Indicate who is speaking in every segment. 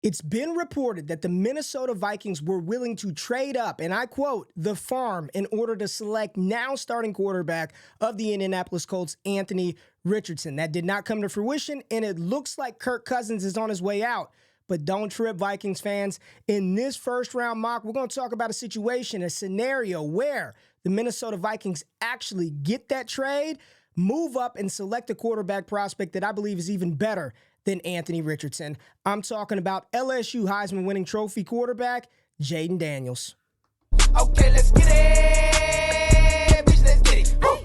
Speaker 1: It's been reported that the Minnesota Vikings were willing to trade up, and I quote, the farm in order to select now starting quarterback of the Indianapolis Colts, Anthony Richardson. That did not come to fruition, and it looks like Kirk Cousins is on his way out. But don't trip, Vikings fans. In this first round mock, we're going to talk about a situation, a scenario where the Minnesota Vikings actually get that trade, move up, and select a quarterback prospect that I believe is even better than Anthony Richardson. I'm talking about LSU Heisman winning trophy quarterback, Jayden Daniels.
Speaker 2: Okay, let's get it. Bitch, let's get it. Woo!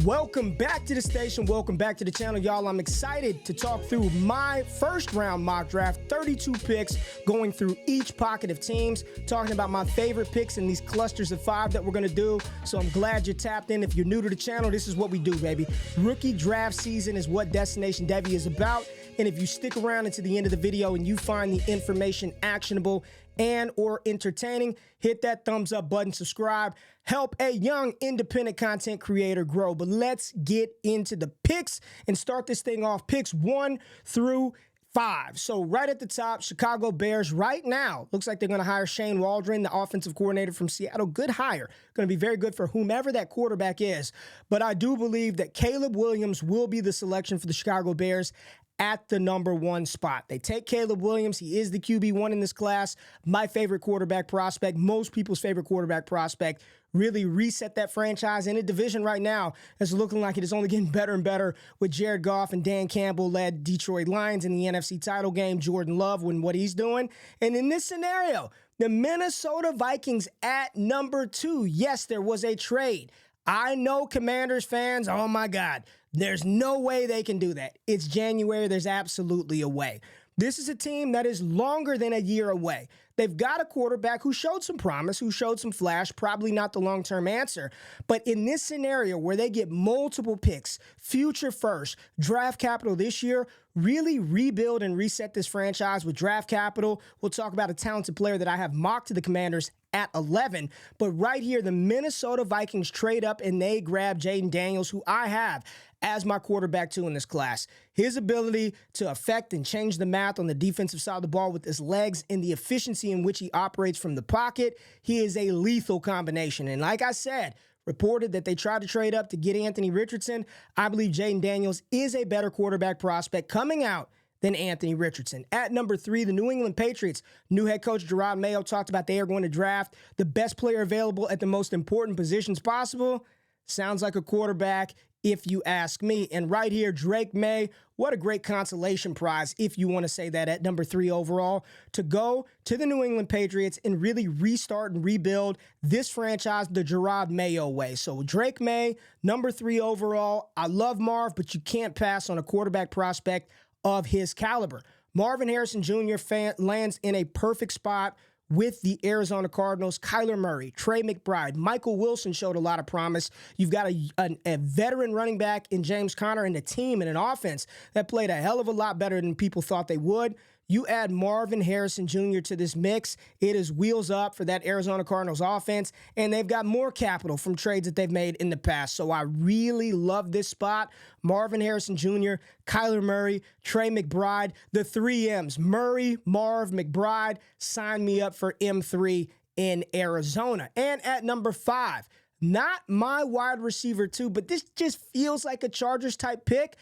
Speaker 1: Welcome back to the station. Welcome back to the channel, y'all. I'm excited to talk through my first round mock draft, 32 picks, going through each pocket of teams, talking about my favorite picks in these clusters of 5 that we're going to do. So I'm glad you're tapped in. If you're new to the channel, this is what we do, baby. Rookie draft season is what Destination Devy is about. And if you stick around until the end of the video and you find the information actionable and or entertaining, hit that thumbs up button, subscribe, help a young independent content creator grow. But let's get into the picks and start this thing off. Picks 1 through 5. So right at the top, Chicago Bears right now, looks like they're going to hire Shane Waldron, the offensive coordinator from Seattle. Good hire. Going to be very good for whomever that quarterback is. But I do believe that Caleb Williams will be the selection for the Chicago Bears at the number 1 spot. They take Caleb Williams. He is the QB1 in this class. My favorite quarterback prospect, most people's favorite quarterback prospect. Really reset that franchise in a division right now that's looking like it is only getting better and better with Jared Goff and Dan Campbell led Detroit Lions in the NFC title game, Jordan Love and what he's doing. And in this scenario, the Minnesota Vikings at number 2. Yes, there was a trade. I know Commanders fans, oh my God, there's no way they can do that. It's January. There's absolutely a way. This is a team that is longer than a year away. They've got a quarterback who showed some promise, who showed some flash, probably not the long-term answer. But in this scenario where they get multiple picks, future first, draft capital this year, really rebuild and reset this franchise with draft capital. We'll talk about a talented player that I have mocked to the Commanders at 11. But right here, the Minnesota Vikings trade up and they grab Jayden Daniels, who I have as my quarterback 2 in this class. His ability to affect and change the math on the defensive side of the ball with his legs and the efficiency in which he operates from the pocket, he is a lethal combination. And like I said, reported that they tried to trade up to get Anthony Richardson. I believe Jayden Daniels is a better quarterback prospect coming out than Anthony Richardson. At number 3, the New England Patriots. New head coach Gerard Mayo talked about they are going to draft the best player available at the most important positions possible. Sounds like a quarterback, if you ask me. And right here, Drake May, what a great consolation prize, if you want to say that, at number 3 overall, to go to the New England Patriots and really restart and rebuild this franchise the Gerard Mayo way. So Drake May, number 3 overall. I love Marv, but you can't pass on a quarterback prospect of his caliber. Marvin Harrison Jr. lands in a perfect spot with the Arizona Cardinals. Kyler Murray, Trey McBride, Michael Wilson showed a lot of promise. You've got a veteran running back in James Conner and a team and an offense that played a hell of a lot better than people thought they would. You add Marvin Harrison Jr. to this mix, it is wheels up for that Arizona Cardinals offense, and they've got more capital from trades that they've made in the past. So I really love this spot. Marvin Harrison Jr., Kyler Murray, Trey McBride, the 3 M's, Murray, Marv, McBride, sign me up for M3 in Arizona. And at number 5, not my wide receiver 2, but this just feels like a Chargers type pick.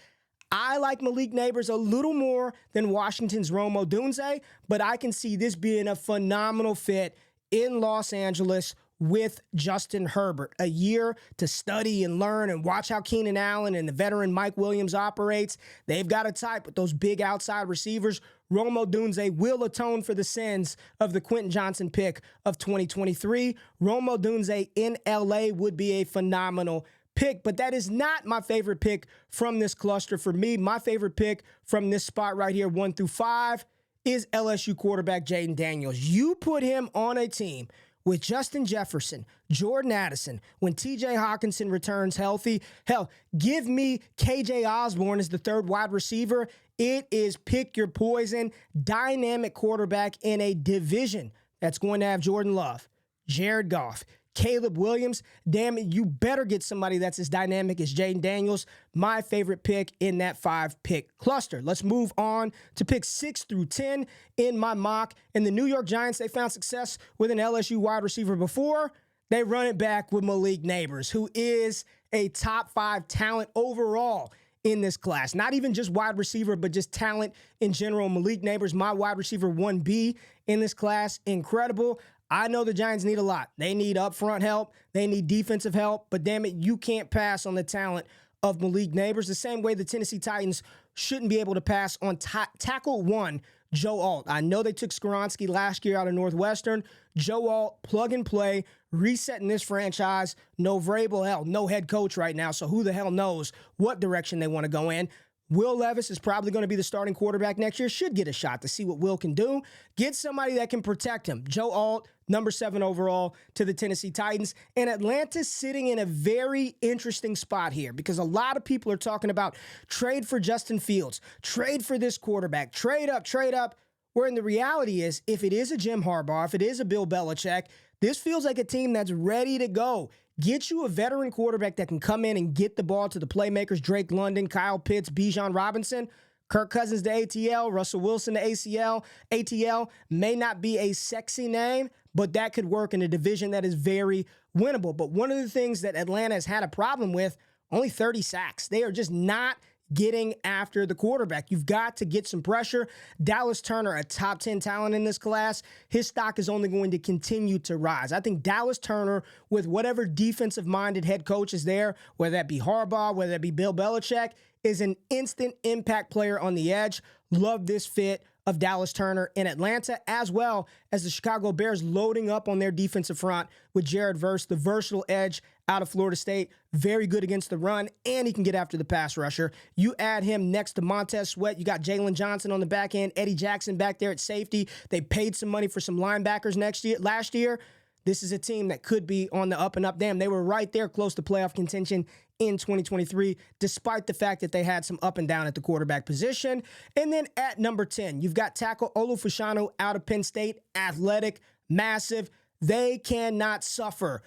Speaker 1: I like Malik Neighbors a little more than Washington's Rome Odunze, but I can see this being a phenomenal fit in Los Angeles with Justin Herbert. A year to study and learn and watch how Keenan Allen and the veteran Mike Williams operates. They've got a type with those big outside receivers. Rome Odunze will atone for the sins of the Quentin Johnson pick of 2023. Rome Odunze in LA would be a phenomenal pick, but that is not my favorite pick from this cluster. For me, my favorite pick from this spot right here, 1 through 5, is LSU quarterback Jayden Daniels. You put him on a team with Justin Jefferson, Jordan Addison, when TJ Hawkinson returns healthy. Hell, give me KJ Osborne as the 3rd wide receiver. It is pick your poison, dynamic quarterback in a division that's going to have Jordan Love, Jared Goff, Caleb Williams. Damn it, you better get somebody that's as dynamic as Jayden Daniels. My favorite pick in that 5-pick cluster. Let's move on to picks 6 through 10 in my mock. And the New York Giants, they found success with an LSU wide receiver before. They run it back with Malik Neighbors, who is a top 5 talent overall in this class. Not even just wide receiver, but just talent in general. Malik Neighbors, my wide receiver 1B in this class. Incredible. I know the Giants need a lot. They need upfront help. They need defensive help. But damn it, you can't pass on the talent of Malik Neighbors the same way the Tennessee Titans shouldn't be able to pass on tackle 1, Joe Alt. I know they took Skoronski last year out of Northwestern. Joe Alt, plug and play, resetting this franchise. No Vrabel, hell, no head coach right now, so who the hell knows what direction they want to go in. Will Levis is probably going to be the starting quarterback next year. Should get a shot to see what Will can do. Get somebody that can protect him. Joe Alt, number 7 overall to the Tennessee Titans. And Atlanta's sitting in a very interesting spot here because a lot of people are talking about trade for Justin Fields, trade for this quarterback, trade up, where in the reality is if it is a Jim Harbaugh, if it is a Bill Belichick, this feels like a team that's ready to go. Get you a veteran quarterback that can come in and get the ball to the playmakers, Drake London, Kyle Pitts, Bijan Robinson, Kirk Cousins to ATL, Russell Wilson to ACL. ATL may not be a sexy name, but that could work in a division that is very winnable. But one of the things that Atlanta has had a problem with, only 30 sacks. They are just not getting after the quarterback. You've got to get some pressure. Dallas Turner, a top 10 talent in this class, his stock is only going to continue to rise. I think Dallas Turner, with whatever defensive-minded head coach is there, whether that be Harbaugh, whether that be Bill Belichick, is an instant impact player on the edge. Love this fit of Dallas Turner in Atlanta, as well as the Chicago Bears loading up on their defensive front with Jared Verse, the versatile edge out of Florida State. Very good against the run, and he can get after the pass rusher. You add him next to Montez Sweat. You got Jalen Johnson on the back end, Eddie Jackson back there at safety. They paid some money for some linebackers last year. This is a team that could be on the up and up. Damn, they were right there close to playoff contention in 2023, despite the fact that they had some up and down at the quarterback position. And then at number 10, you've got tackle Olu Fashanu out of Penn State, athletic, massive. They cannot suffer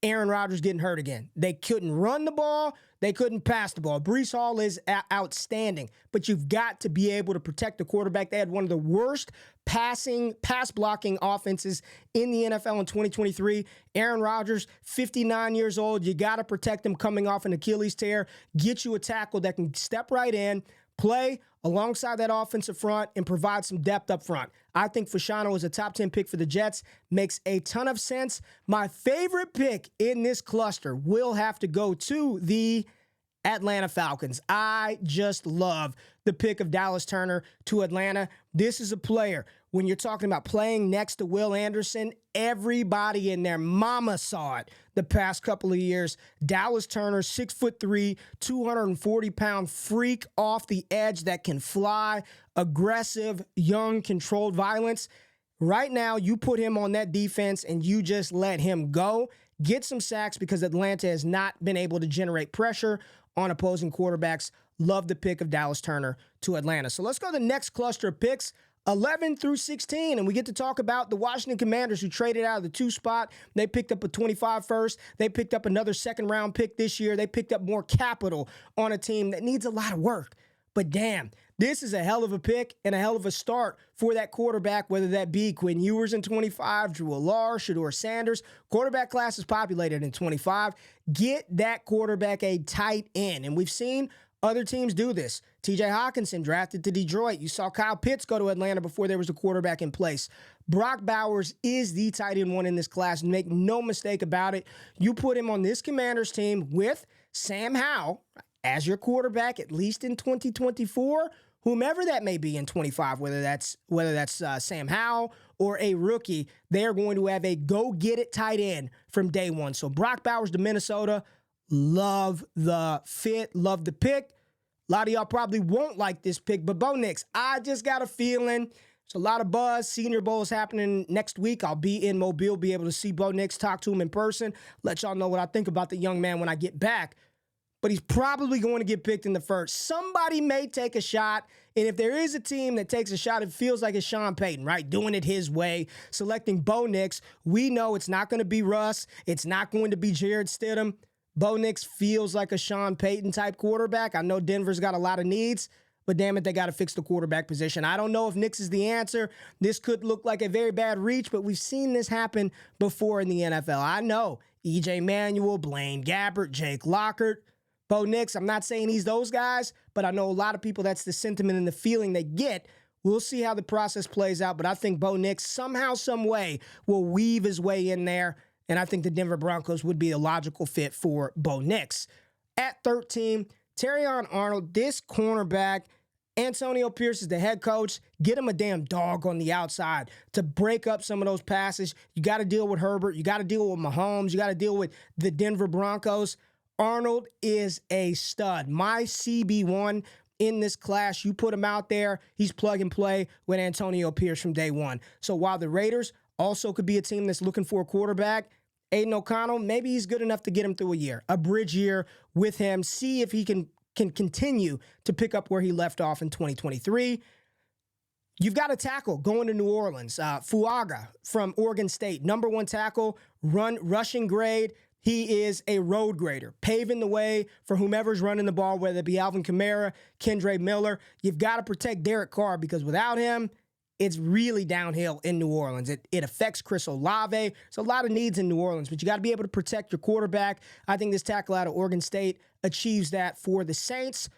Speaker 1: Aaron Rodgers getting hurt again. They couldn't run the ball. They couldn't pass the ball. Breece Hall is outstanding, but you've got to be able to protect the quarterback. They had one of the worst pass blocking offenses in the NFL in 2023. Aaron Rodgers, 59 years old. You got to protect him coming off an Achilles tear. Get you a tackle that can step right in, play alongside that offensive front, and provide some depth up front. I think Fashanu is a top 10 pick for the Jets. Makes a ton of sense. My favorite pick in this cluster will have to go to the Atlanta Falcons. I just love the pick of Dallas Turner to Atlanta. This is a player, when you're talking about playing next to Will Anderson, everybody in their mama saw it the past couple of years. Dallas Turner, 6'3", 240-pound freak off the edge that can fly, aggressive, young, controlled violence. Right now, you put him on that defense and you just let him go. Get some sacks because Atlanta has not been able to generate pressure on opposing quarterbacks. Love the pick of Dallas Turner to Atlanta. So let's go to the next cluster of picks, 11 through 16, and we get to talk about the Washington Commanders, who traded out of the 2 spot. They picked up a 25 first. They picked up another second-round pick this year. They picked up more capital on a team that needs a lot of work. But damn, this is a hell of a pick and a hell of a start for that quarterback, whether that be Quinn Ewers in 25, Drew Allar, Shedeur Sanders. Quarterback class is populated in 25. Get that quarterback a tight end. And we've seen other teams do this. TJ Hawkinson drafted to Detroit. You saw Kyle Pitts go to Atlanta before there was a quarterback in place. Brock Bowers is the tight end one in this class. Make no mistake about it. You put him on this Commanders team with Sam Howell as your quarterback, at least in 2024, whomever that may be in 25, whether that's Sam Howell or a rookie, they are going to have a go-get-it tight end from day one. So Brock Bowers to Minnesota, love the fit, love the pick. A lot of y'all probably won't like this pick, but Bo Nix, I just got a feeling. There's a lot of buzz. Senior Bowl is happening next week. I'll be in Mobile, be able to see Bo Nix, talk to him in person, let y'all know what I think about the young man when I get back. but he's probably going to get picked in the first. Somebody may take a shot, and if there is a team that takes a shot, it feels like it's Sean Payton, right? Doing it his way, selecting Bo Nix. We know it's not going to be Russ. It's not going to be Jared Stidham. Bo Nix feels like a Sean Payton-type quarterback. I know Denver's got a lot of needs, but damn it, they got to fix the quarterback position. I don't know if Nix is the answer. This could look like a very bad reach, but we've seen this happen before in the NFL. I know E.J. Manuel, Blaine Gabbert, Jake Lockett, Bo Nix. I'm not saying he's those guys, but I know a lot of people, that's the sentiment and the feeling they get. We'll see how the process plays out, but I think Bo Nix somehow, some way will weave his way in there, and I think the Denver Broncos would be a logical fit for Bo Nix. At 13, Terrion Arnold, this cornerback. Antonio Pierce is the head coach. Get him a damn dog on the outside to break up some of those passes. You got to deal with Herbert. You got to deal with Mahomes. You got to deal with the Denver Broncos. Arnold is a stud. My CB1 in this class, you put him out there, he's plug and play with Antonio Pierce from day one. So while the Raiders also could be a team that's looking for a quarterback, Aiden O'Connell, maybe he's good enough to get him through a year, a bridge year with him, see if he can continue to pick up where he left off in 2023. You've got a tackle going to New Orleans. Fuaga from Oregon State, number one tackle, rushing grade. He is a road grader, paving the way for whomever's running the ball, whether it be Alvin Kamara, Kendre Miller. You've got to protect Derek Carr because without him, it's really downhill in New Orleans. It affects Chris Olave. There's a lot of needs in New Orleans, but you got to be able to protect your quarterback. I think this tackle out of Oregon State achieves that for the Saints.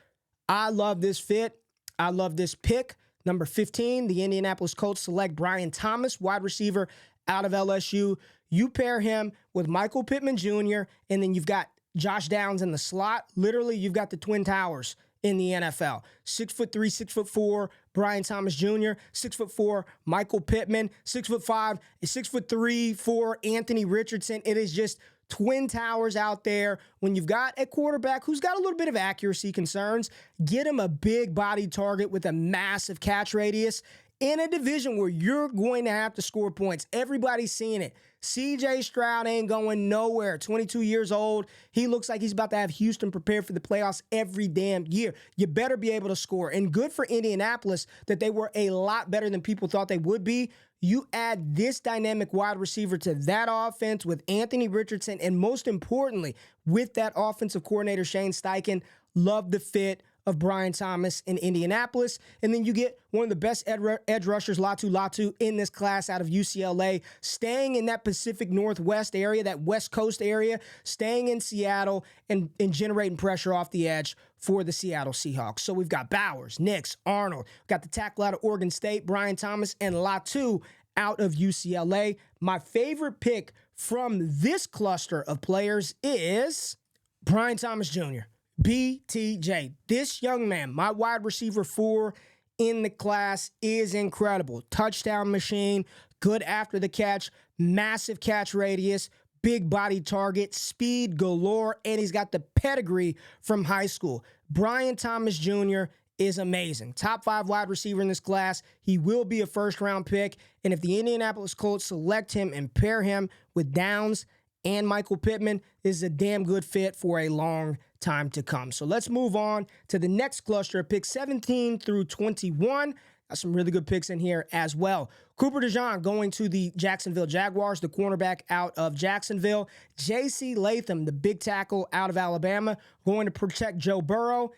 Speaker 1: I love this fit. I love this pick. Number 15, the Indianapolis Colts select Brian Thomas, wide receiver out of LSU. You pair him with Michael Pittman Jr., and then you've got Josh Downs in the slot. Literally, you've got the Twin Towers in the NFL. 6'3", 6'4", Brian Thomas Jr., 6'4", Michael Pittman, 6'5", 6'3", 4", Anthony Richardson. It is just Twin Towers out there. When you've got a quarterback who's got a little bit of accuracy concerns, get him a big body target with a massive catch radius in a division where you're going to have to score points. Everybody's seeing it. C.J. Stroud ain't going nowhere. 22 years old. He looks like he's about to have Houston prepared for the playoffs every damn year. You better be able to score. And good for Indianapolis that they were a lot better than people thought they would be. You add this dynamic wide receiver to that offense with Anthony Richardson, and most importantly, with that offensive coordinator, Shane Steichen. Love the fit of Brian Thomas in Indianapolis. And then you get one of the best edge rushers, Latu, in this class out of UCLA, staying in that Pacific Northwest area, that West Coast area, staying in Seattle and generating pressure off the edge for the Seattle Seahawks. So we've got Bowers, Nix, Arnold, got the tackle out of Oregon State, Brian Thomas, and Latu out of UCLA. My favorite pick from this cluster of players is Brian Thomas Jr., BTJ. This young man, my wide receiver 4 in the class, is incredible. Touchdown machine, good after the catch, massive catch radius, big body target, speed galore, and he's got the pedigree from high school. Brian Thomas Jr. is amazing. Top 5 wide receiver in this class. He will be a first-round pick, and if the Indianapolis Colts select him and pair him with Downs and Michael Pittman, this is a damn good fit for a long time to come. So let's move on to the next cluster of picks, 17 through 21. Got some really good picks in here as well. Cooper DeJean going to the Jacksonville Jaguars, the cornerback out of Jacksonville. J.C. Latham, the big tackle out of Alabama, going to protect Joe Burrow.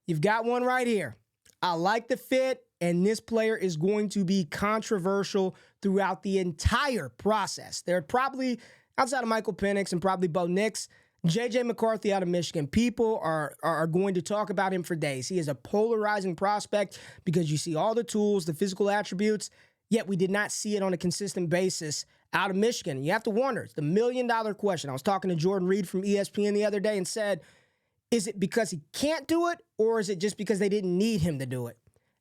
Speaker 1: You've got one right here. I like the fit, and this player is going to be controversial throughout the entire process. They're probably, outside of Michael Penix and probably Bo Nix, J.J. McCarthy out of Michigan. People are going to talk about him for days. He is a polarizing prospect because you see all the tools, the physical attributes, yet we did not see it on a consistent basis out of Michigan. You have to wonder, it's the million-dollar question. I was talking to Jordan Reed from ESPN the other day and said, is it because he can't do it, or is it just because they didn't need him to do it?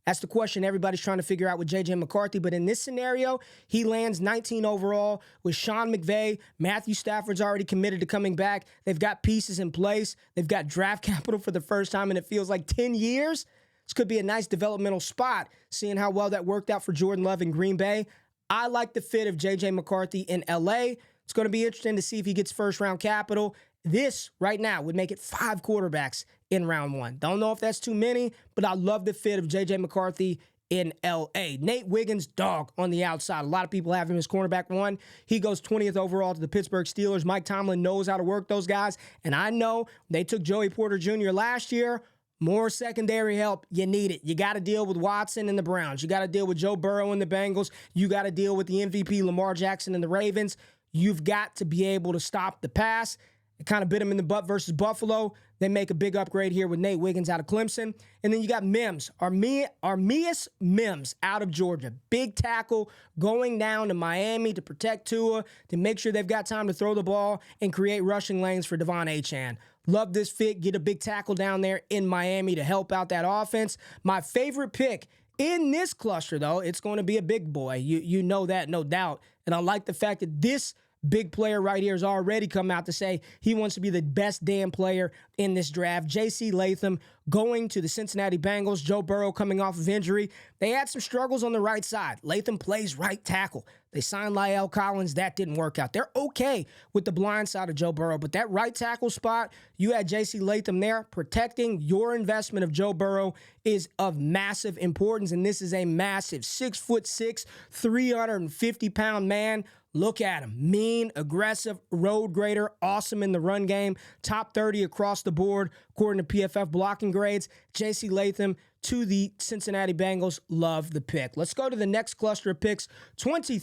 Speaker 1: That's the question everybody's trying to figure out with J.J. McCarthy. But in this scenario, he lands 19 overall with Sean McVay. Matthew Stafford's already committed to coming back. They've got pieces in place. They've got draft capital for the first time, and it feels like 10 years. This could be a nice developmental spot, seeing how well that worked out for Jordan Love in Green Bay. I like the fit of J.J. McCarthy in L.A. It's going to be interesting to see if he gets first-round capital. This right now would make it 5 quarterbacks in round 1. Don't know if that's too many, but I love the fit of J.J. McCarthy in L.A. Nate Wiggins, dog on the outside. A lot of people have him as cornerback 1. He goes 20th overall to the Pittsburgh Steelers. Mike Tomlin knows how to work those guys, and I know they took Joey Porter Jr. last year. More secondary help, you need it. You got to deal with Watson and the Browns. You got to deal with Joe Burrow and the Bengals. You got to deal with the MVP Lamar Jackson and the Ravens. You've got to be able to stop the pass. It kind of bit him in the butt versus Buffalo. They make a big upgrade here with Nate Wiggins out of Clemson. And then you got Mims, Armias Mims out of Georgia. Big tackle going down to Miami to protect Tua, to make sure they've got time to throw the ball and create rushing lanes for Devon Achane. Love this fit. Get a big tackle down there in Miami to help out that offense. My favorite pick in this cluster, though, it's going to be a big boy. You know that, no doubt. And I like the fact that this big player right here has already come out to say he wants to be the best damn player in this draft. J.C. Latham going to the Cincinnati Bengals. Joe Burrow coming off of injury. They had some struggles on the right side. Latham plays right tackle. They signed La'el Collins. That didn't work out. They're okay with the blind side of Joe Burrow, but that right tackle spot, you had J.C. Latham there. Protecting your investment of Joe Burrow is of massive importance, and this is a massive 6'6", 350-pound man. Look at him. Mean, aggressive, road grader, awesome in the run game, top 30 across the board, according to PFF blocking grades. J.C. Latham to the Cincinnati Bengals. Love the pick. Let's go to the next cluster of picks, 22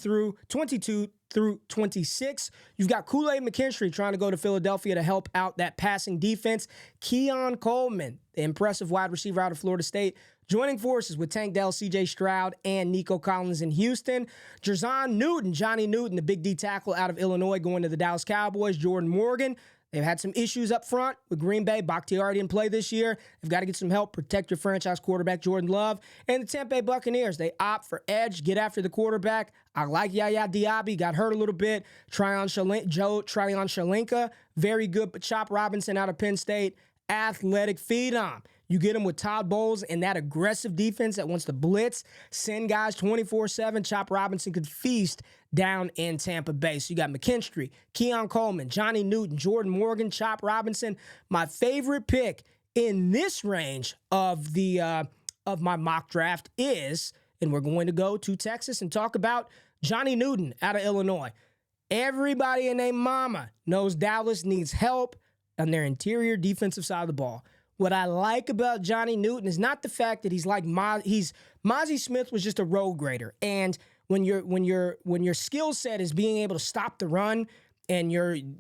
Speaker 1: through 26. You've got Kool-Aid McKinstry trying to go to Philadelphia to help out that passing defense. Keon Coleman, the impressive wide receiver out of Florida State, joining forces with Tank Dell, C.J. Stroud, and Nico Collins in Houston. Jerzon Newton, Johnny Newton, the big D tackle out of Illinois, going to the Dallas Cowboys. Jordan Morgan, they've had some issues up front with Green Bay. Bakhtiari didn't play this year. They've got to get some help, protect your franchise quarterback, Jordan Love. And the Tampa Bay Buccaneers, they opt for edge, get after the quarterback. I like Yaya Diaby, got hurt a little bit. Tryon Shalenka, very good, but Chop Robinson out of Penn State, athletic phenom. You get him with Todd Bowles and that aggressive defense that wants to blitz, send guys 24/7. Chop Robinson could feast down in Tampa Bay. So you got McKinstry, Keon Coleman, Johnny Newton, Jordan Morgan, Chop Robinson. My favorite pick in this range of the of my mock draft is, and we're going to go to Texas and talk about Johnny Newton out of Illinois. Everybody and their mama knows Dallas needs help on their interior defensive side of the ball. What I like about Johnny Newton is not the fact that he's like Mozzie Smith was just a road grader, and when your skill set is being able to stop the run, and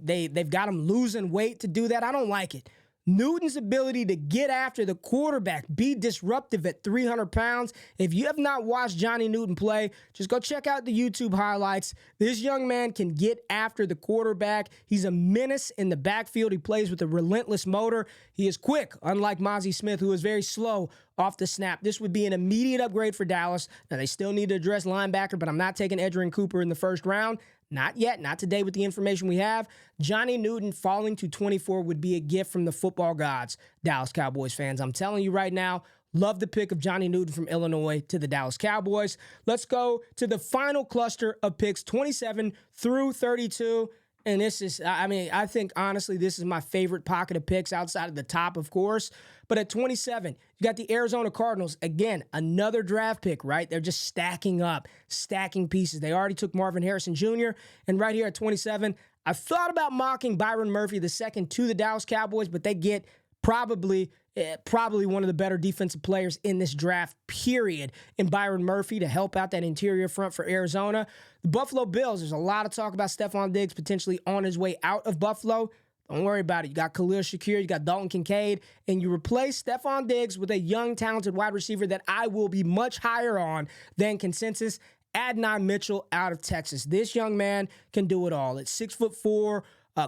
Speaker 1: they've got him losing weight to do that, I don't like it. Newton's ability to get after the quarterback, be disruptive at 300 pounds. If you have not watched Johnny Newton play, just go check out the YouTube highlights. This young man can get after the quarterback. He's a menace in the backfield. He plays with a relentless motor. He is quick, unlike Mozzie Smith, who is very slow off the snap. This would be an immediate upgrade for Dallas. Now, they still need to address linebacker, but I'm not taking Edgerrin Cooper in the first round. Not yet, not today with the information we have. Johnny Newton falling to 24 would be a gift from the football gods, Dallas Cowboys fans. I'm telling you right now, love the pick of Johnny Newton from Illinois to the Dallas Cowboys. Let's go to the final cluster of picks, 27 through 32. And this is, I think, honestly, this is my favorite pocket of picks outside of the top, of course. But at 27, you got the Arizona Cardinals. Again, another draft pick, right? They're just stacking up, stacking pieces. They already took Marvin Harrison Jr. And right here at 27, I thought about mocking Byron Murphy II to the Dallas Cowboys, but they get probably one of the better defensive players in this draft, period, in Byron Murphy to help out that interior front for Arizona. The Buffalo Bills, there's a lot of talk about Stephon Diggs potentially on his way out of Buffalo. Don't worry about it. You got Khalil Shakir, you got Dalton Kincaid, and you replace Stephon Diggs with a young, talented wide receiver that I will be much higher on than consensus, Adonai Mitchell out of Texas. This young man can do it all. At 6'4",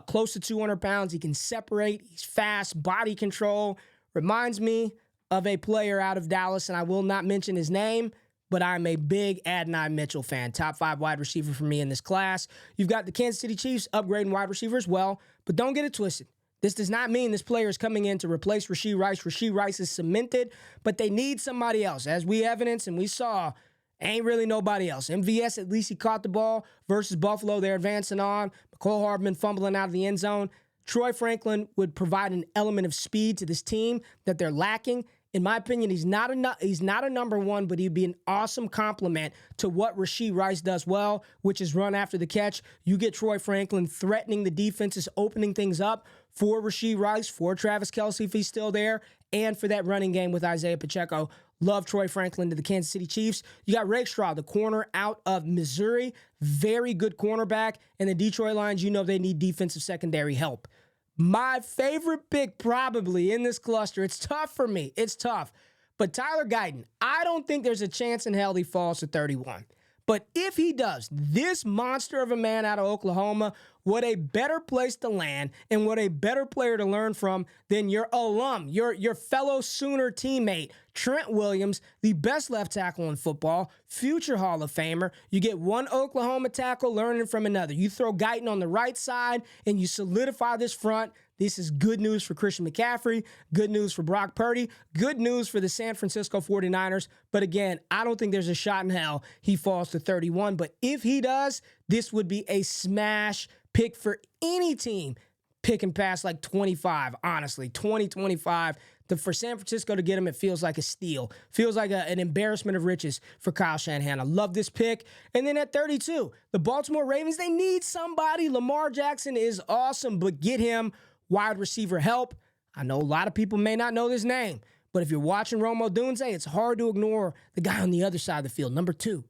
Speaker 1: close to 200 pounds, he can separate. He's fast, body control. Reminds me of a player out of Dallas, and I will not mention his name, but I'm a big Adonai Mitchell fan. Top 5 wide receiver for me in this class. You've got the Kansas City Chiefs upgrading wide receiver as well, but don't get it twisted. This does not mean this player is coming in to replace Rashee Rice. Rashee Rice is cemented, but they need somebody else. As we evidenced and we saw, ain't really nobody else. MVS, at least he caught the ball versus Buffalo. They're advancing on. McCole Hardman fumbling out of the end zone. Troy Franklin would provide an element of speed to this team that they're lacking. In my opinion, he's not a number one, but he'd be an awesome complement to what Rashee Rice does well, which is run after the catch. You get Troy Franklin threatening the defenses, opening things up for Rashee Rice, for Travis Kelce if he's still there, and for that running game with Isaiah Pacheco. Love Troy Franklin to the Kansas City Chiefs. You got Rakestraw, the corner out of Missouri. Very good cornerback. And the Detroit Lions, you know they need defensive secondary help. My favorite pick probably in this cluster, it's tough for me. It's tough. But Tyler Guyton, I don't think there's a chance in hell he falls to 31. But if he does, this monster of a man out of Oklahoma, what a better place to land and what a better player to learn from than your alum, your fellow Sooner teammate, Trent Williams, the best left tackle in football, future Hall of Famer. You get one Oklahoma tackle learning from another. You throw Guyton on the right side and you solidify this front. This is good news for Christian McCaffrey, good news for Brock Purdy, good news for the San Francisco 49ers. But again, I don't think there's a shot in hell he falls to 31. But if he does, this would be a smash pick for any team picking past like 25, honestly, 25. For San Francisco to get him, it feels like a steal. Feels like an embarrassment of riches for Kyle Shanahan. I love this pick. And then at 32, the Baltimore Ravens, they need somebody. Lamar Jackson is awesome, but get him wide receiver help. I know a lot of people may not know this name, but if you're watching Rome Odunze, it's hard to ignore the guy on the other side of the field. Number 2,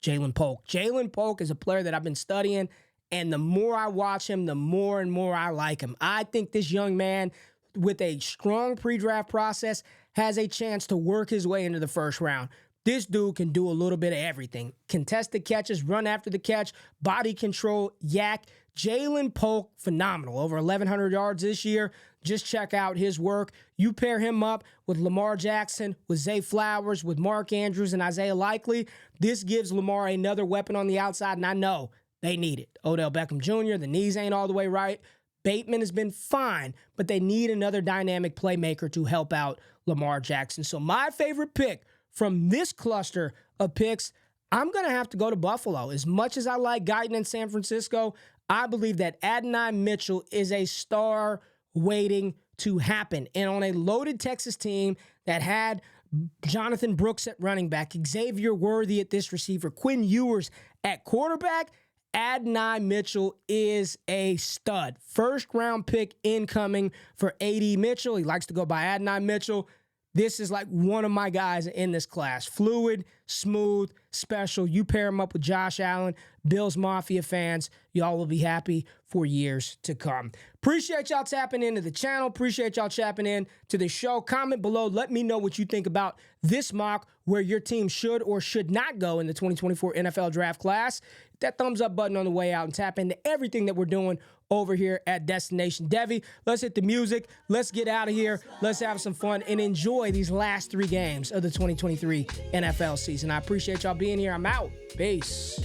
Speaker 1: Jalen Polk. Jalen Polk is a player that I've been studying, and the more I watch him, the more and more I like him. I think this young man, with a strong pre-draft process, has a chance to work his way into the first round. This dude can do a little bit of everything. Contested catches, run after the catch, body control, yak. Jalen Polk, phenomenal. Over 1,100 yards this year. Just check out his work. You pair him up with Lamar Jackson, with Zay Flowers, with Mark Andrews, and Isaiah Likely. This gives Lamar another weapon on the outside, and I know they need it. Odell Beckham Jr., the knees ain't all the way right. Bateman has been fine, but they need another dynamic playmaker to help out Lamar Jackson. So my favorite pick from this cluster of picks, I'm going to have to go to Buffalo. As much as I like Guyton in San Francisco, I believe that Adonai Mitchell is a star waiting to happen. And on a loaded Texas team that had Jonathan Brooks at running back, Xavier Worthy at this receiver, Quinn Ewers at quarterback, Adonai Mitchell is a stud. First round pick incoming for A.D. Mitchell. He likes to go by Adonai Mitchell. This is like one of my guys in this class. Fluid, smooth, special. You pair him up with Josh Allen, Bills Mafia fans, y'all will be happy for years to come. Appreciate y'all tapping into the channel. Appreciate y'all tapping in to the show. Comment below. Let me know what you think about this mock, where your team should or should not go in the 2024 NFL draft class. Hit that thumbs up button on the way out and tap into everything that we're doing over here at Destination Devy. Let's hit the music. Let's get out of here. Let's have some fun and enjoy these last 3 games of the 2023 NFL season. I appreciate y'all being here. I'm out. Peace.